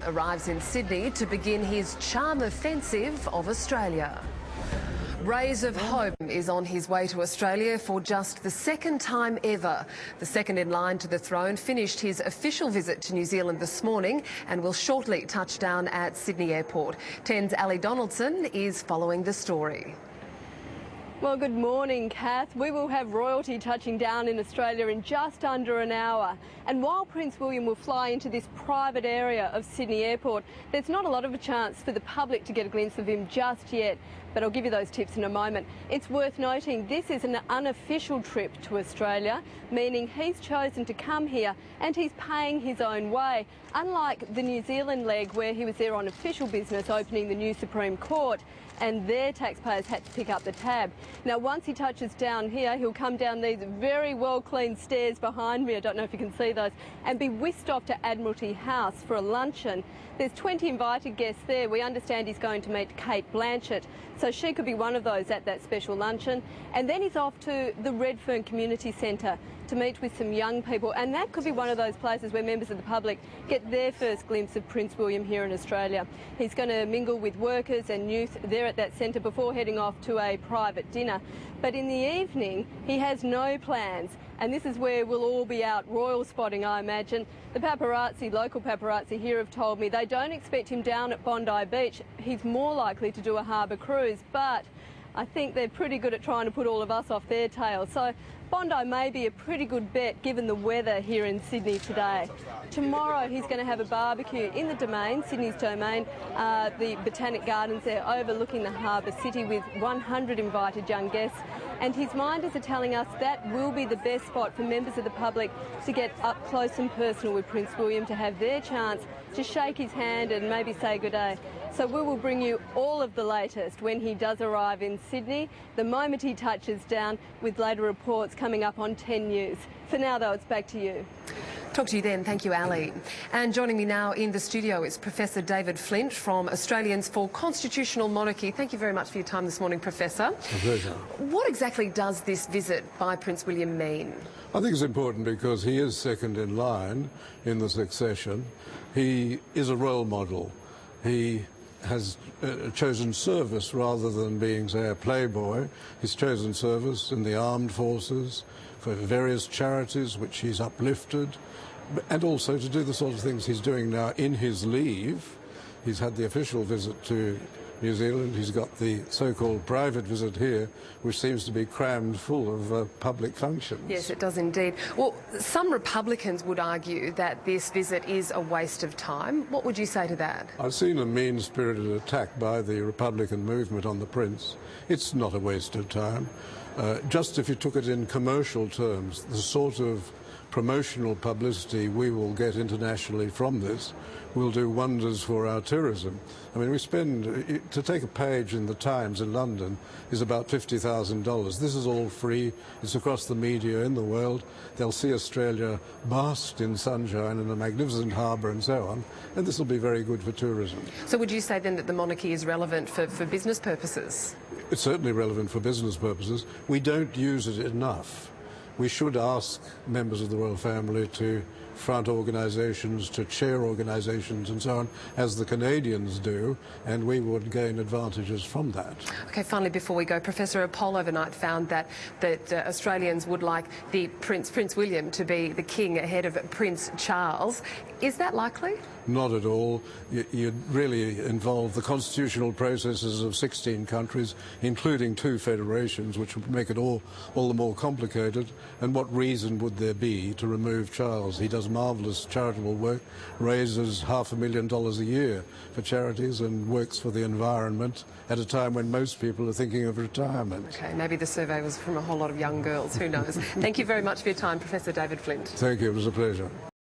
arrives in Sydney to begin his charm offensive of Australia. Rays of Hope is on his way to Australia for just the second time ever. The second in line to the throne finished his official visit to New Zealand this morning and will shortly touch down at Sydney Airport. 10's Ali Donaldson is following the story. Well, good morning, Kath. We will have royalty touching down in Australia in just under an hour. And while Prince William will fly into this private area of Sydney Airport, there's not a lot of a chance for the public to get a glimpse of him just yet. But I'll give you those tips in a moment. It's worth noting this is an unofficial trip to Australia, meaning he's chosen to come here and he's paying his own way. Unlike the New Zealand leg, where he was there on official business opening the new Supreme Court, and their taxpayers had to pick up the tab. Now, once he touches down here, he'll come down these very well-cleaned stairs behind me, I don't know if you can see those, and be whisked off to Admiralty House for a luncheon. There's 20 invited guests there. We understand he's going to meet Cate Blanchett, so she could be one of those at that special luncheon. And then he's off to the Redfern Community Centre to meet with some young people, and that could be one of those places where members of the public get their first glimpse of Prince William here in Australia. He's going to mingle with workers and youth there at that centre before heading off to a private dinner. But in the evening, he has no plans, and this is where we'll all be out royal spotting, I imagine. The paparazzi, local paparazzi here, have told me they don't expect him down at Bondi Beach. He's more likely to do a harbour cruise, but I think they're pretty good at trying to put all of us off their tail. So Bondi may be a pretty good bet given the weather here in Sydney today. Tomorrow he's going to have a barbecue in the Domain, Sydney's Domain, the Botanic Gardens there overlooking the harbour city with 100 invited young guests. And his minders are telling us that will be the best spot for members of the public to get up close and personal with Prince William, to have their chance to shake his hand and maybe say good day. So we will bring you all of the latest when he does arrive in Sydney, the moment he touches down, with later reports coming up on 10 News. For now, though, it's back to you. Talk to you then. Thank you, Ali. And joining me now in the studio is Professor David Flint from Australians for Constitutional Monarchy. Thank you very much for your time this morning, Professor. A pleasure. What exactly does this visit by Prince William mean? I think it's important because he is second in line in the succession. He is a role model. He has chosen service rather than being, say, a playboy. He's chosen service in the armed forces, for various charities which he's uplifted, and also to do the sort of things he's doing now in his leave. He's had the official visit to New Zealand. He's got the so-called private visit here, which seems to be crammed full of public functions. Yes, it does indeed. Well, some Republicans would argue that this visit is a waste of time. What would you say to that? I've seen a mean-spirited attack by the Republican movement on the Prince. It's not a waste of time. Just if you took it in commercial terms, the sort of promotional publicity we will get internationally from this will do wonders for our tourism. I mean, we spend, to take a page in the Times in London is about $50,000. This is all free. It's across the media in the world. They'll see Australia basked in sunshine in a magnificent harbour and so on, and this will be very good for tourism. So would you say then that the monarchy is relevant for business purposes? It's certainly relevant for business purposes. We don't use it enough. We should ask members of the royal family to front organisations, to chair organisations and so on, as the Canadians do, and we would gain advantages from that. Okay, finally, before we go, Professor, a poll overnight found that Australians would like the Prince William to be the king ahead of Prince Charles. Is that likely? Not at all. You'd really involve the constitutional processes of 16 countries, including 2 federations, which would make it all the more complicated. And what reason would there be to remove Charles? He does marvellous charitable work, raises $500,000 a year for charities and works for the environment at a time when most people are thinking of retirement. Okay, maybe the survey was from a whole lot of young girls, who knows. Thank you very much for your time, Professor David Flint. Thank you, it was a pleasure.